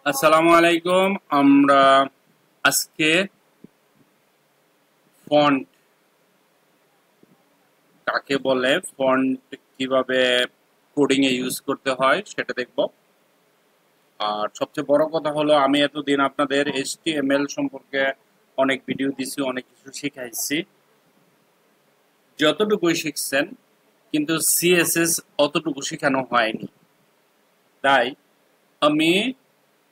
আসসালামু আলাইকুম। আমরা আজকে ফন্ট কাকে বলে, ফন্ট কিভাবে কোডিং এ ইউজ করতে হয় সেটা দেখব। আর সবচেয়ে বড় কথা হলো, আমি এতদিন আপনাদের HTML সম্পর্কে অনেক ভিডিও দিছি, অনেক কিছু শিখাইছি, যতটুকুই শিখছেন, কিন্তু CSS অতটুকু শেখানো হয়নি। তাই আমি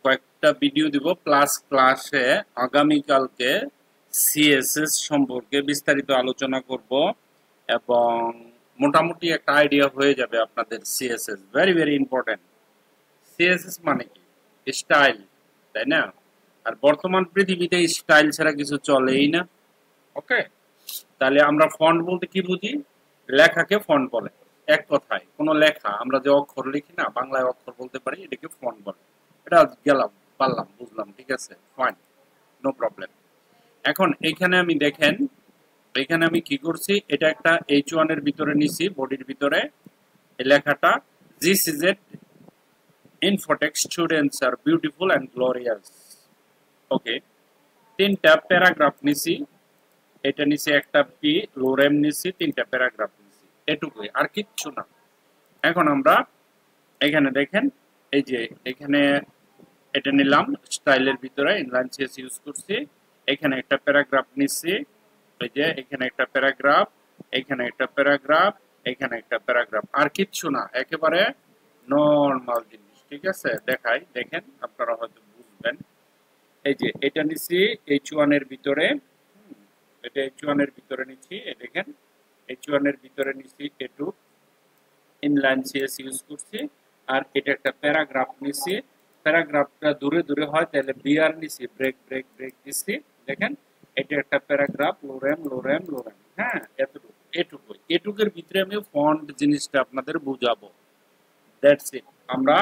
কয়েকটা ভিডিও দিব প্লাস ক্লাসে আগামীকালকে সিএসএস সম্পর্কে বিস্তারিত আলোচনা করব এবং মোটামুটি একটা আইডিয়া হয়ে যাবে আপনাদের। CSS very very important. CSS মানে কি? স্টাইল, তাই না? আর বর্তমান পৃথিবীতে স্টাইল ছাড়া কিছু চলেই না। ওকে, তাহলে আমরা ফন্ট বলতে কি বুঝি? লেখাকে ফন্ট বলে। এক কথায় কোনো লেখা আমরা যে অক্ষর লিখি না, বাংলায় অক্ষর বলতে পারি, এটাকে ফন্ট বলে। এটা গেলাম, পারলাম, বুঝলাম, ঠিক আছে, ফাইন, নো প্রবলেম। এখন এখানে আমি দেখেন, এখানে আমি কি করছি, এটা একটা H1 এর ভিতরে নিছি, বডির ভিতরে এই লেখাটা, this is a infotech students are beautiful and glorious. Okay, তিনটা প্যারাগ্রাফ নিছি, এটা নিচে একটা পি লোরেম নিছি, তিনটা প্যারাগ্রাফ নিছি, এটুকুই, আর কিচ্ছু না। এখন আমরা এখানে দেখেন, এই যে এখানে এটা নিলাম, স্টাইলের ভিতরে ইনলাইন সিএস ইউজ করছি, এখানে একটা প্যারাগ্রাফ নিছি, এই যে এখানে একটা প্যারাগ্রাফ, এখানে একটা প্যারাগ্রাফ, এখানে একটা প্যারাগ্রাফ, আর কিচ্ছু না, একেবারে নরমাল জিনিস। ঠিক আছে, দেখাই, দেখেন, আপনারা হয়তো বুঝবেন। এই যে এটা নিছি H1 এর ভিতরে, এটা H1 এর ভিতরে নিচ্ছি, এই দেখেন H1 এর ভিতরে নিচ্ছি, এটু ইনলাইন সিএস ইউজ করছি, আর এটা একটা প্যারাগ্রাফ নিচ্ছি, প্যারাগ্রাফটা দূরে দূরে হয় তাহলে বিআর নিচ্ছি, ব্রেক ব্রেক ব্রেক দিচ্ছি, দেখেন এটা একটা প্যারাগ্রাফ, লোরেম লোরেম লোরেম, হ্যাঁ, এতটুকু, এটুকুই, এটুকুর ভিতরে আমি ফন্ট জিনিসটা আপনাদের বুঝাবো। That's it. আমরা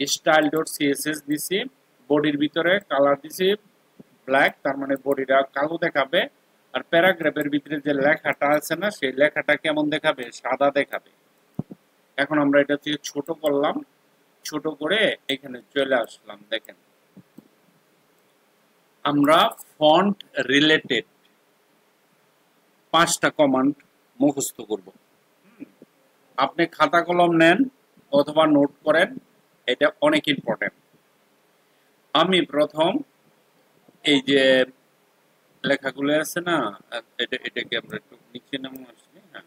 স্টাইল ডট সিএসএস দিছি, বডির ভিতরে কালার দিছি ব্ল্যাক, তার মানে বডিটা কালো দেখাবে, আর প্যারাগ্রাফের ভিতরে যে লেখাটা আছে না, সেই লেখাটা কেমন দেখাবে? সাদা দেখাবে। এখন আমরা এটা থেকে ছোট করলাম, ছোট করে এখানে চলে আসলাম, দেখেন আমরা ফন্ট রিলেটেড 5টা কমান্ড মুখস্থ করব। আপনি খাতা কলম নেন অথবা নোট করেন, এটা অনেক ইম্পর্টেন্ট। আমি প্রথম এই যে লেখাগুলো আছে না, এটাকে আমরা একটু নিচে নামে আসছি, হ্যাঁ,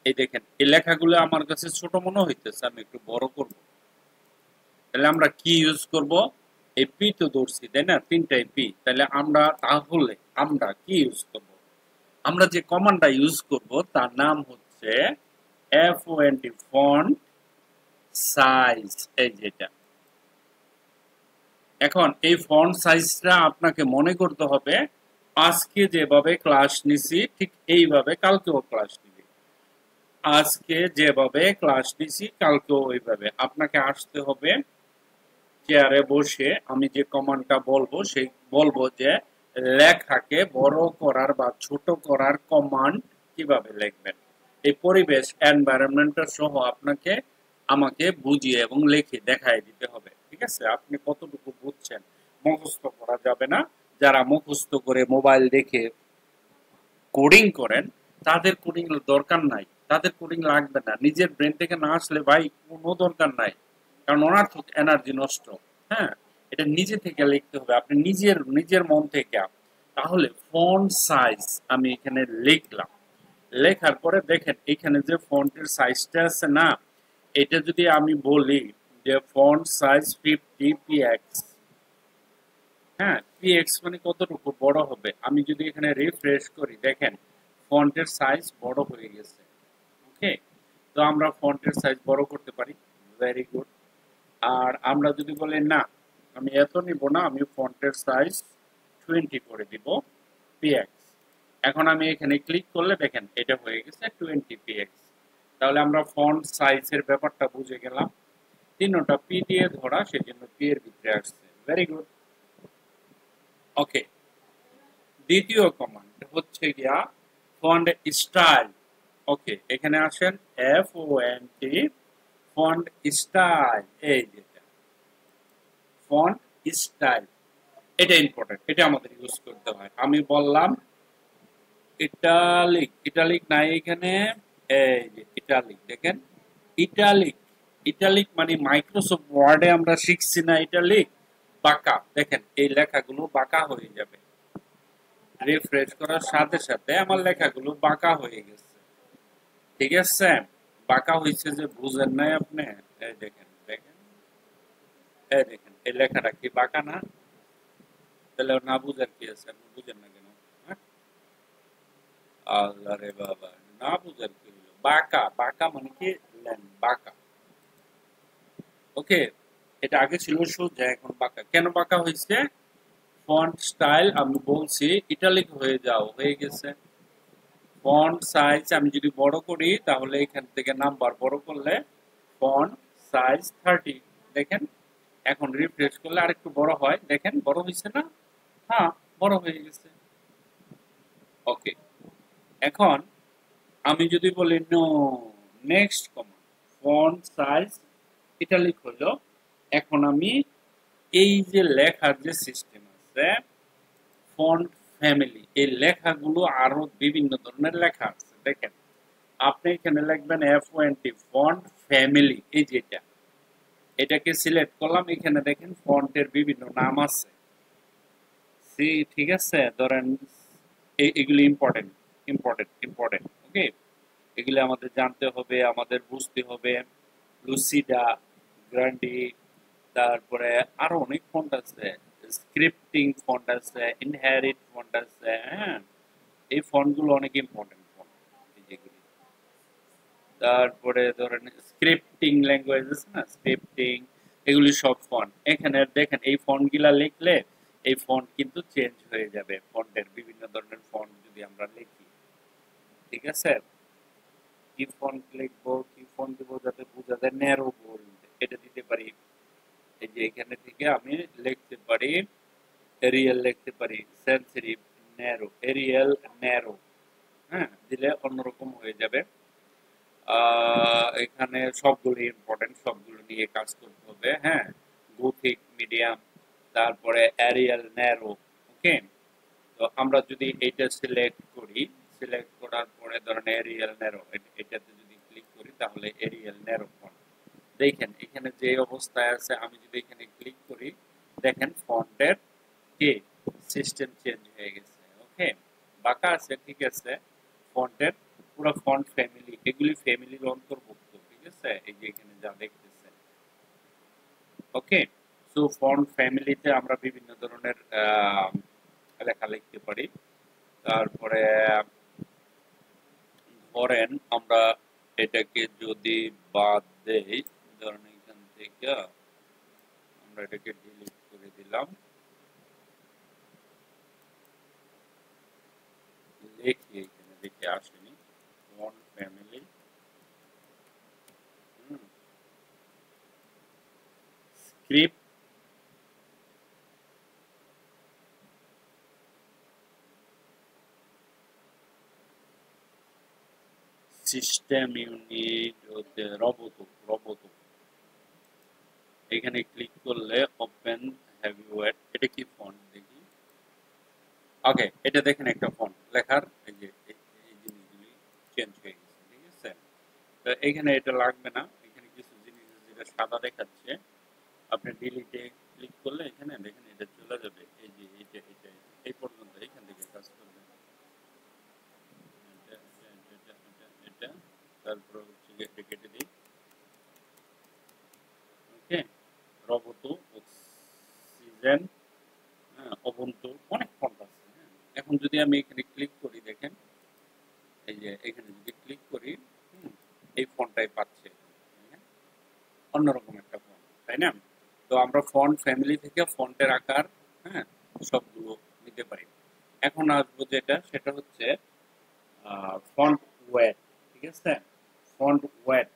এই দেখেন এই লেখাগুলো আমার কাছে ছোট মনে হইতেছে, আমি একটু বড় করব। তাহলে আমরা কি ইউজ করব? এই পি তো ধরছি, তাই না, তিনটাই পি, তাহলে আমরা কি ইউজ করব? আমরা যে কমান্ডটা ইউজ করব তার নাম হচ্ছে FONT, ফন্ট সাইজ। এই যেটা, এখন এই ফন্ট সাইজটা আপনাকে মনে করতে হবে, আজকে যেভাবে ক্লাস নিছি ঠিক এইভাবে কালকেও ক্লাস নিবে, আজকে যেভাবে ক্লাস নিছি কালকেও ওইভাবে আপনাকে আসতে হবে। চেয়ারে বসে আমি যে কমান্ডটা বলবো সেই বলবো যে লেখাকে বড় করার বা ছোট করার কমান্ড কিভাবে লিখবেন, এই পরিবেশ এনভায়রনমেন্টটা সহ আপনাকে আমাকে বুঝিয়ে এবং লিখে দেখাই দিতে হবে। ঠিক আছে, আপনি কতটুকু বুঝছেন মুখস্থ করা যাবে না। যারা মুখস্থ করে মোবাইল দেখে কোডিং করেন, তাদের কোডিং দরকার নাই, তাদের কোডিং লাগবে না, নিজের ব্রেন থেকে না আসলে ভাই কোনো দরকার নাই, কারণ অনার্থক এনার্জি নষ্ট। হ্যাঁ, এটা নিজে থেকে লিখতে হবে, আপনি নিজের নিজের মন থেকে। তাহলে ফন্ট সাইজ আমি এখানে লিখলাম, লেখার পরে দেখেন এখানে যে ফন্টের সাইজটা আছে না, এটা যদি আমি বলি যে ফন্ট সাইজ 50 px, হ্যাঁ, px মানে কতটুকু বড় হবে, আমি যদি এখানে রিফ্রেশ করি, দেখেন ফন্টের সাইজ বড় হয়ে গেছে। ওকে, তো আমরা ফন্টের সাইজ বড় করতে পারি, ভেরি গুড। আর আমরা যদি বলি না, আমি এত নিব না, আমি ফন্টের সাইজ 20 করে দিব px, এখন আমি এখানে ক্লিক করলে দেখেন এটা হয়ে গেছে 20 px। তাহলে আমরা ফন্ট সাইজের ব্যাপারটা বুঝে গেলাম, তিনটা পি দিয়ে ধরা, সেজন্য পি এর ভিতরে আসছে, ভেরি গুড। ওকে, দ্বিতীয় কমান্ড হচ্ছে গিয়া ফন্ট স্টাইল। ওকে, এখানে আসেন FONT ফন্ট স্টাইল, এই যেটা ফন্ট স্টাইল, এটা ইম্পর্টেন্ট, এটা আমাদের ইউজ করতে হয়। আমি বললাম ইটালিক, ইটালিক নাই এখানে, এই যে ইটালিক দেখেন, ইটালিক, ইটালিক মানে মাইক্রোসফট ওয়ার্ডে আমরা শিখছি না ইটালিক, বাঁকা, দেখেন এই লেখাগুলো বাঁকা হয়ে যাবে, রিফ্রেশ করার সাথে সাথে আমার লেখাগুলো বাঁকা হয়ে গেছে, ঠিক আছে? বাঁকা হয়েছে যে বুঝেন নাই আপনি, এই দেখেন, দেখেন, এই দেখেন এই লেখাটা কি বাঁকা না? তাহলে না বুঝার কি আছে, আপনি বুঝেন না কেন? হ্যাঁ? আল্লাহ রে বাবা, না বুঝার কি হলো? বাঁকা, বাঁকা মানে কি? বাঁকা, ওকে। এটা আগে ছিল সোজা, এখন বাঁকা। কেন বাঁকা হয়েছে? ফন্ট স্টাইল আমি বলছি ইটালিক হয়ে যাও, হয়ে গেছে। ফন্ট সাইজ আমি যদি বড় করি তাহলে এখান থেকে নাম্বার বড় করলে ফন্ট সাইজ 30, দেখেন এখন রিফ্রেশ করলে আরেকটু বড় হয়, দেখেন বড় হয়েছে না? হ্যাঁ, বড় হয়ে গেছে, ওকে। এখন আমি যদি বলি no, next command, font size italic হলো। এখন আমি এই যে লেখার যে সিস্টেম আছে, ফন্ট ফ্যামিলি, এই লেখাগুলো আরো বিভিন্ন ধরনের লেখা আছে, দেখেন আপনি এখানে লিখবেন F20 ফন্ট ফ্যামিলি, এই যেটা, এটাকে সিলেক্ট করলাম, এখানে দেখেন ফন্টের বিভিন্ন নাম আছে, সি, ঠিক আছে? ধরেন এগুলি ইম্পর্টেন্ট, ইম্পর্টেন্ট, ইম্পর্টেন্ট, ওকে। এগুলি আমাদের জানতে হবে, আমাদের বুঝতে হবে। লুসিডা, গ্র্যান্ডি, তারপরে আরো অনেক ফন্ট আছে, স্ক্রিপ্টিং ফন্ট আছে, ইনহেরিট ফন্ট আছে, হ্যাঁ, এই ফন্টগুলো অনেক ইম্পর্টেন্ট ফন্ট, যেগুলি। তারপরে ধরেন স্ক্রিপ্টিং ল্যাঙ্গুয়েজ আছে না, স্ক্রিপ্টিং, এগুলি সব ফন্ট। এখানে দেখেন এই ফন্টগুলা লিখলে এই ফন্ট কিন্তু চেঞ্জ হয়ে যাবে, ফন্টের বিভিন্ন ধরনের ফন্ট যদি আমরা লিখি, ঠিক আছে? কি ফন্ট লিখবো, কি ফন্ট দিব যাতে বোঝা যায়, ন্যারো বোল্ড, এটা দিতে পারি। এই যে এখানে থেকে আমি লিখতে পারি এরিয়াল, লিখতে পারি সেন্সিটিভ, ন্যারো, এরিয়াল, ন্যারো, হ্যাঁ, দিলে অন্যরকম হয়ে যাবে। এখানে সবগুলো ইম্পর্টেন্ট, সবগুলো নিয়ে কাজ করতে হবে, হ্যাঁ। গথিক, মিডিয়াম, তারপরে এরিয়াল, ন্যারো, ওকে। তো আমরা যদি এটা সিলেক্ট করি, সিলেক্ট করার পরে ধরেন এরিয়াল, ন্যারো, এটাতে যদি ক্লিক করি তাহলে এরিয়াল, ন্যারো ফন্ট, দেখেন এখানে যে অবস্থায় আছে, আমি যদি এখানে ক্লিক করি দেখেন ফন্টের কি সিস্টেম চেঞ্জ হয়ে গেছে, ওকে। বাঁকা আছে, ঠিক আছে, ফন্টের পুরো ফন্ট ফ্যামিলি, এগুলি ফ্যামিলির অন্তর্ভুক্ত, ঠিক আছে, এই যে এখানে যা দেখতেছেন, ওকে। সো ফন্ট ফ্যামিলিতে আমরা বিভিন্ন ধরনের লেখা লিখতে পারি। তারপরে ধরেন আমরা এটাকে যদি বাদ দেই, ধরেন এখান থেকে আমরা এটাকে ডিলিট করে দিলাম, লিখি এখানে দেখে আসেনি, font family, script, system unit, Roboto, Roboto, এখানে ক্লিক করলে ওপেন হ্যাভিওয়েট, এটা কি ফন্ট দেখি, ওকে, এটা দেখেন একটা ফন্ট লেখার এই যে এই জিনিসগুলি চেঞ্জ হয়ে গেছে, ঠিক আছে? তো এখানে এটা লাগবে না, এখানে কিছু জিনিস যেটা সাদা দেখাচ্ছে, আপনি ডিলিটে ক্লিক করলে এখানে দেখেন এটা চলে যাবে, এই যে এটা এটা এই পর্যন্ত, এখান থেকে কাজ করবে, এটা এটা এটা এটা, তারপর হচ্ছে এটা কেটে দিই, ওকে। রবতো, অক্সিজেন, হ্যাঁ, অবন্তু, অনেক ফন্ট আছে, হ্যাঁ। এখন যদি আমি এখানে ক্লিক করি দেখেন, এই যে এখানে যদি ক্লিক করি, এই ফন্টটাই পাচ্ছে, অন্যরকম একটা ফন্ট, তাই না? তো আমরা ফন্ট ফ্যামিলি থেকে ফন্টের আকার, হ্যাঁ, সবগুলো নিতে পারি। এখন আসবো যেটা, সেটা হচ্ছে ফন্ট ওয়েট, ঠিক আছে? ফন্ট ওয়েট,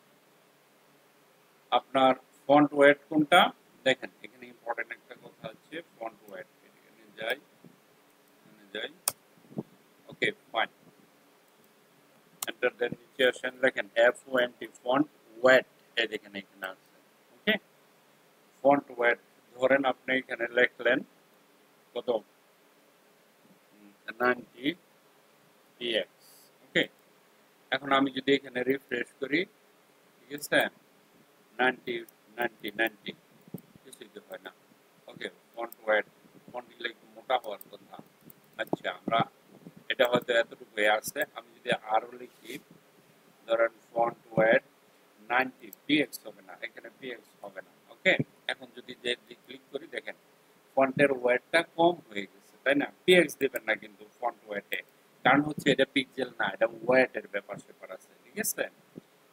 আপনার ফন্ট ওয়েট কোনটা দেখেন, এখানে ইম্পর্টেন্ট একটা কথা আছে, ফন্ট ওয়েট, এখানে যাই, এখানে যাই, ওকে, ফাইন, এন্টার দেন, নিচে আসেন, দেখেন F20 ফন্ট ওয়েট, এই দেখেন এখানে আছে, ওকে। ফন্ট ওয়েট ধরেন আপনি এখানে লিখলেন কত 90 px, ওকে। এখন আমি যদি এখানে রিফ্রেশ করি, ঠিক আছে, 90 90 90 কিছুই তো হয় না, ওকে। ফন্ট ওয়েট, ফন্ট গুলো একটু মোটা হওয়ার কথা। আচ্ছা, আমরা এটা হয়তো এতটুকু আছে, আমি যদি আরো লিখি, ধরেন ফন্ট ওয়েট 90 px হবে না, এখানে px হবে না, ওকে। এখন যদি ক্লিক করি, দেখেন ফন্টের ওয়েটটা কম হয়ে গেছে, তাই না? px দিবেন না কিন্তু ফন্ট ওয়েটে, কারণ হচ্ছে এটা পিক্সেল না, এটা ওয়েটের ব্যাপার স্যাপার আছে, ঠিক আছে।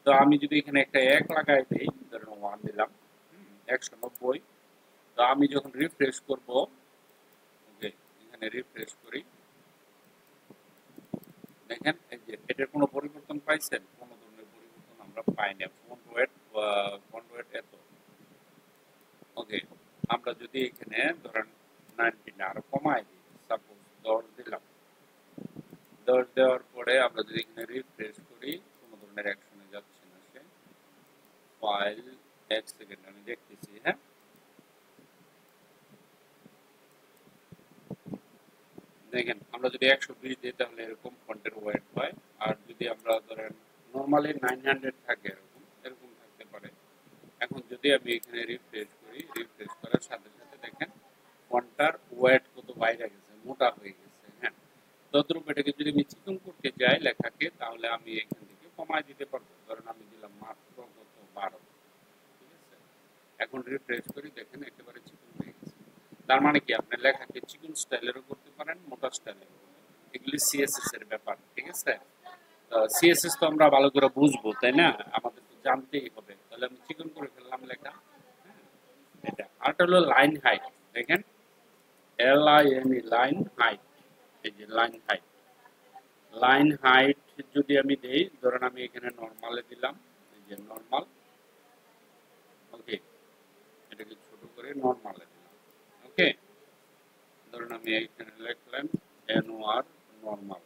তো আমি যদি এখানে একটা 1 লাগাই দেই, ধরেন 1 দিলাম, 190, তো আমি যখন রিফ্রেশ করব, ওকে, এখানে রিফ্রেশ করি, দেখেন এই যে এটার কোনো পরিবর্তন পাইছেন? কোনো ধরনের পরিবর্তন আমরা পাই না। ফন্ট ওয়েট এত, ওকে। আমরা যদি এখানে ধরেন 90 আরো কমাই দিই, সাপোজ 10 দিলাম, 10 দেওয়ার পরে আমরা যদি এখানে রিফ্রেশ করি, কোনো ধরনের অ্যাকশনে যাচ্ছে না, সে ফাইল 1 সেকেন্ড আমি দেখতেছি, হ্যাঁ। দেখেন আমরা যদি 120 দিই তাহলে এরকম ফন্টের ওয়েট হয়, আর যদি আমরা ধরেন নরমালি 900 থাকে, এরকম এরকম থাকতে পারে। এখন যদি আমি এখানে রিফ্রেশ করি, রিফ্রেশ করার সাথে সাথে দেখেন ফন্টটার ওয়েট কত বাইরে গেছে, মোটা হয়ে গেছে, হ্যাঁ। তদ্রূপ এটাকে যদি আমি চিকন করতে যাই লেখাকে, তাহলে আমি এখান থেকে কমায় দিতে পারবো, ধরেন আমি দিলাম মাত্র কত 12, ঠিক আছে। এখন রিফ্রেশ করি, দেখেন একেবারে চিকন হয়ে গেছে। তার মানে কি, আপনি লেখাকে চিকন স্টাইলেরও করতে পারেন, মোটা স্টাইলেরও করতে পারেন, এগুলি সিএসএস এর ব্যাপার, ঠিক আছে। সিএসএস তো আমরা ভালো করে বুঝবো, তাই না? আমাদের তো জানতেই হবে। তাহলে আমি চিকন করে ফেললাম লেখা, হ্যাঁ, এটা। আরটা হলো লাইন হাইট, দেখেন LINE, লাইন হাইট, এই যে লাইন হাইট, লাইন হাইট যদি আমি দেই, ধরেন আমি এখানে নরমালে দিলাম, এই যে নরমাল, ওকে, এটাকে ছোট করে নরমালে দিলাম, ওকে। ধরুন আমি এখানে লিখলাম NOR নরমাল।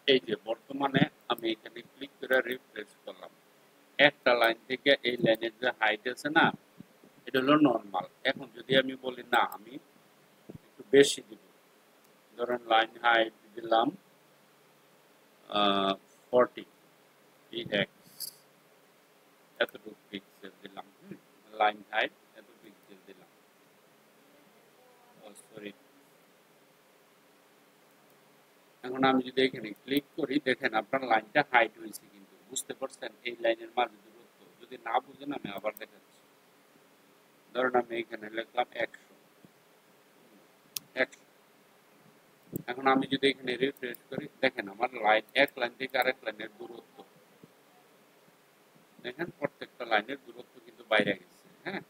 এই যে বর্তমানে আমি এখানে ক্লিক করে রিফ্রেশ করলাম, একটা লাইন থেকে এই লাইনের যে হাইট আছে না, এটা হলো নরমাল। এখন যদি আমি বলি না, আমি একটু বেশি দিব, ধরেন লাইন হাইট দিলাম 40 px, এতটুকু পিক্সেল দিলাম, লাইন হাইট এত পিক্সেল দিলাম, সরি। এখন আমি যদি এখানে ক্লিক করি, দেখেন আপনার লাইনটা হাইট হয়েছে, কিন্তু বুঝতে পারছেন এই লাইনের মাঝে দূরত্ব? যদি না বুঝেন আমি আবার দেখাচ্ছি। ধরেন আমি এখানে লিখলাম 100, 100। এখন আমি যদি এখানে রিফ্রেশ করি, দেখেন আমার লাইন, এক লাইন থেকে আরেক লাইনের দূরত্ব, দেখেন প্রত্যেকটা লাইনের দূরত্ব কিন্তু বাইরে গেছে, হ্যাঁ।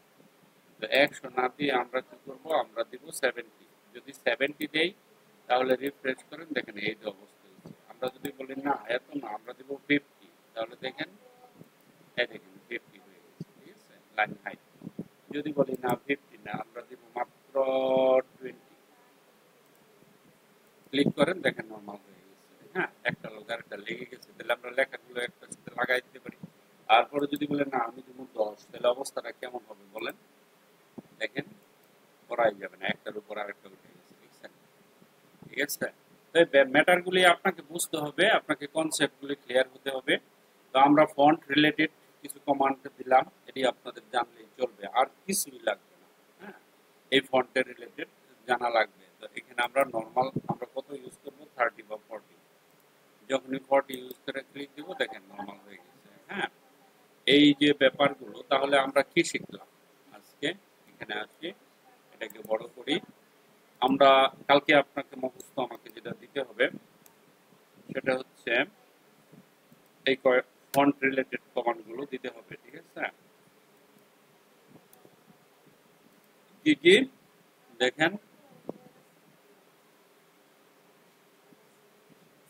তো 100 না দিয়ে আমরা কি করব, আমরা দিব 70। যদি 70 দেই, তাহলে রিফ্রেশ করেন, দেখেন এই যে অবস্থা হয়েছে। আমরা যদি বলি না এত না, আমরা দিব 50, তাহলে দেখেন এই দেখেন 50 হয়ে গেছে, ঠিক আছে, লাইন হাইট। যদি বলি না 50 না, আমরা দিব মাত্র 20, ক্লিক করেন, দেখেন নরমাল হয়ে গেছে, হ্যাঁ। একটা লোক আরেকটা লেগে গেছে, তাহলে আমরা লেখাগুলো একটা সাথে লাগাই দিতে পারি। তারপরে যদি বলেন না আমি দিব 10, তাহলে অবস্থাটা কেমন হবে বলেন? দেখেন করাই যাবে না, একটার উপর আরেকটা উঠে গেছে, ঠিক আছে। তো ম্যাটারগুলি আপনাকে বুঝতে হবে, আপনাকে কনসেপ্টগুলি ক্লিয়ার হতে হবে। তো আমরা ফন্ট রিলেটেড কিছু কমান্ড দিলাম, এটি আপনাদের জানলেই চলবে, আর কিছুই লাগবে না, হ্যাঁ। এই ফন্টের রিলেটেড জানা লাগবে। তো এখানে আমরা নরমাল আমরা কত ইউজ করব, 30 বা 40। যখনই 40 ইউজ করে ক্লিক দিব, দেখেন নরমাল হয়ে গেছে, হ্যাঁ। এই যে ব্যাপারগুলো, তাহলে আমরা কি শিখলাম আজকে? এখানে আসি, এটাকে বড় করি। আমরা কালকে আপনাকে মুখস্থ আমাকে যেটা দিতে হবে, সেটা হচ্ছে এই ফন্ট রিলেটেড কমান্ড গুলো দিতে হবে, ঠিক আছে। কি কি দেখেন,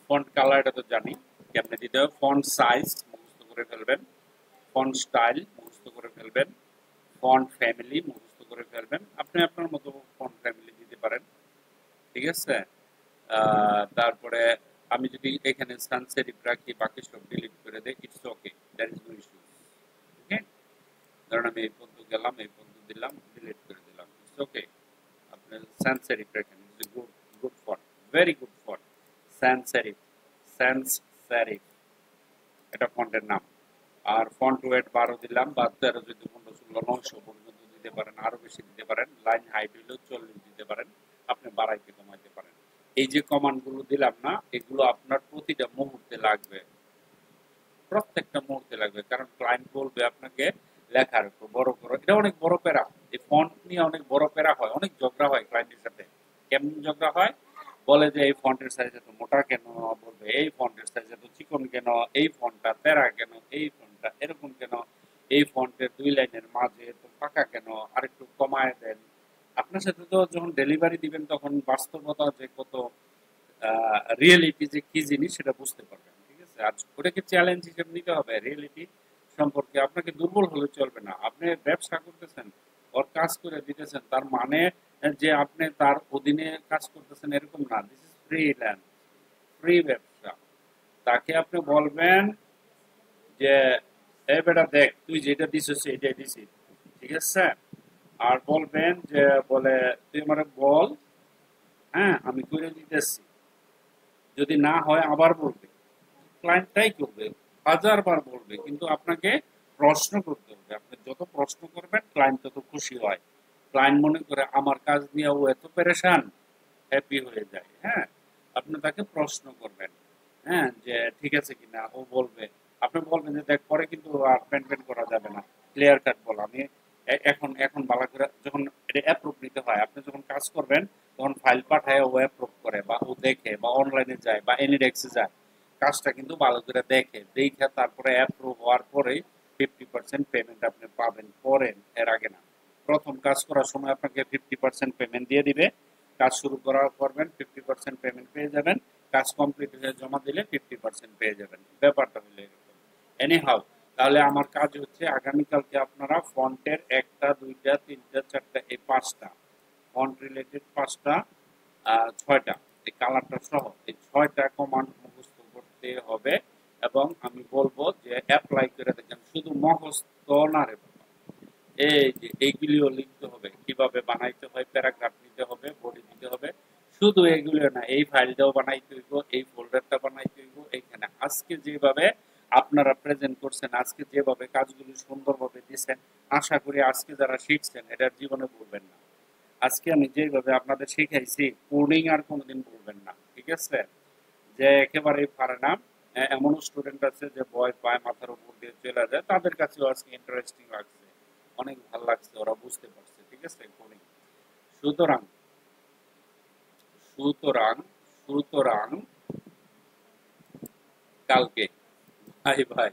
ফন্ট কালার এটা তো জানি কেমনে দিতে হবে, ফন্ট সাইজ মুখস্থ করে ফেলবেন, ফন্ট স্টাইল মুখস্থ করে ফেলবেন, ফন্ট ফ্যামিলি মুখস্থ করে ফেলবেন। আপনি আপনার মতো ফন্ট ফ্যামিলি দিতে পারেন, ঠিক আছে। তারপরে আমি যদি এখানে সান সেরিফ রাখি, বাকি সব ডিলিট করে দেই, it's okay, that is no issue, okay. ধরুন আমি এই পর্যন্ত গেলাম, এই পর্যন্ত দিলাম, ডিলিট করে দিলাম। ওকে, আপনি sans serif রাখেন, good font, very good font, sans serif, sans serif এটা ফন্টের নাম। আর ফন্ট ওয়েট 12 দিলাম, বা 13 যদি 15 16 900 পর্যন্ত দিতে পারেন, আরো বেশি দিতে পারেন। লাইন হাইট হইলেও 40 দিতে পারেন, আপনি বাড়াইতে কমাইতে পারেন। এই যে কমান্ড গুলো দিলাম না, এগুলো আপনার প্রতিটা মুহূর্তে লাগবে, প্রত্যেকটা মুহূর্তে লাগবে, কারণ ক্লায়েন্ট বলবে আপনাকে লেখার বড় করো। এটা অনেক বড় প্যারা, এই ফন্ট নিয়ে অনেক বড় প্যারা হয়, অনেক ঝগড়া হয় ক্লায়েন্টের সাথে। কেমন ঝগড়া হয়? বলে যে এই ফন্টের সাইজ এত মোটা কেন, বলবে এই ফন্টের সাইজ এত চিকন কেন, এই ফন্টটা প্যারা কেন, এই ফন্টটা এরকম কেন, এই ফন্টের 2 লাইনের মাঝে এত ফাঁকা কেন, আরেকটু কমায় দেন। আপনার সাথে তো যখন ডেলিভারি দিবেন তখন বাস্তবতা যে কত, রিয়েলিটি যে কি জিনিস সেটা বুঝতে পারবেন। ঠিক আছে, আর ওটাকে চ্যালেঞ্জ হিসেবে নিতে হবে। রিয়েলিটি সম্পর্কে আপনাকে দুর্বল হলে চলবে না। আপনি ব্যবসা করতেছেন, ওর কাজ করে দিতেছেন, তার মানে যে আপনি তার অধীনে কাজ করতেছেন এরকম না। দিস ইজ ফ্রিল্যান্স, ফ্রি ব্যবসা। তাকে আপনি বলবেন যে এই বেটা দেখ, তুই যেটা দিছিস এটাই দিছিস, ঠিক আছে। আর বলবেন যে বলে তুই আমারে বল, হ্যাঁ আমি করে দিতেছি। যদি না হয় আবার বলবে, ক্লায়েন্টটাই করবে, 1000 বার বলবে, কিন্তু আপনাকে প্রশ্ন করতে হবে। আপনি যত প্রশ্ন করবেন ক্লায়েন্ট তত খুশি হয়। ক্লায়েন্ট মনে করে আমার কাজ নিয়ে ও এত পেরেশান, হ্যাপি হয়ে যায়। হ্যাঁ, আপনি তাকে প্রশ্ন করবেন, হ্যাঁ যে ঠিক আছে কিনা, ও বলবে। আপনি বলবেন যে দেখ পরে কিন্তু আর পেন করা যাবে না, ক্লিয়ার কাট বল। আমি এখন এখন ভালো করে যখন এটা অ্যাপ্রুভ নিতে হয়, আপনি যখন কাজ করবেন তখন ফাইল পাঠায় ও অ্যাপ্রুভ করে, বা ও দেখে, বা অনলাইনে যায়, বা এনিডেক্সে যায়, কাজটা কিন্তু ভালো করে দেখে তারপরে অ্যাপ্রুভ হওয়ার পরেই 50% পেমেন্ট আপনি পাবেন, পরেন, এর আগে না। প্রথম কাজ করার সময় আপনাকে 50% পেমেন্ট দিয়ে দিবে, কাজ শুরু করবেন 50% পেমেন্ট পেয়ে যাবেন, কাজ কমপ্লিট হয়ে জমা দিলে 50% পেয়ে যাবেন। ব্যাপারটা হলো এরকম। এনিহাউ, তাহলে আমার কাজ হচ্ছে আগামীকালকে আপনারা ফন্টের 1টা 2টা 3টা 4টা এই 5টা ফন্ট রিলেটেড 5টা 6টা এই কালারটা সহ এই 6টা কমান্ড মুখস্থ করতে হবে। এবং আমি বলবো যে অ্যাপ্লাই করে দেখেন, শুধু মুখস্থ না রে বাবা, এই যে এইগুলিও লিখতে হবে, কিভাবে বানাইতে হয়, প্যারাগ্রাফ নিতে হবে, বডি দিতে হবে। শুধু এগুলো না, এই ফাইলটাও বানাইতে হইব, এই ফোল্ডারটা বানাইতে হইব। এইখানে আজকে যেভাবে আপনারা প্রেজেন্ট করছেন, আজকে যেভাবে কাজগুলি সুন্দরভাবে দিচ্ছেন, আশা করি আজকে যারা শিখছেন এটা জীবনে ভুলবেন না। আজকে আমি যেভাবে আপনাদের শিখাইছি, কোডিং আর কোনোদিন ভুলবেন না। ঠিক আছে, যে একেবারেই পারে না, এমন স্টুডেন্ট আছে যে ভয় পায়, মাথার উপর দিয়ে চলে যায়, তাদের কাছেও আজকে ইন্টারেস্টিং লাগছে, অনেক ভালো লাগছে, ওরা বুঝতে পারছে। ঠিক আছে, কোডিং। সুতরাং সুতরাং সুতরাং কালকে, ভাই ভাই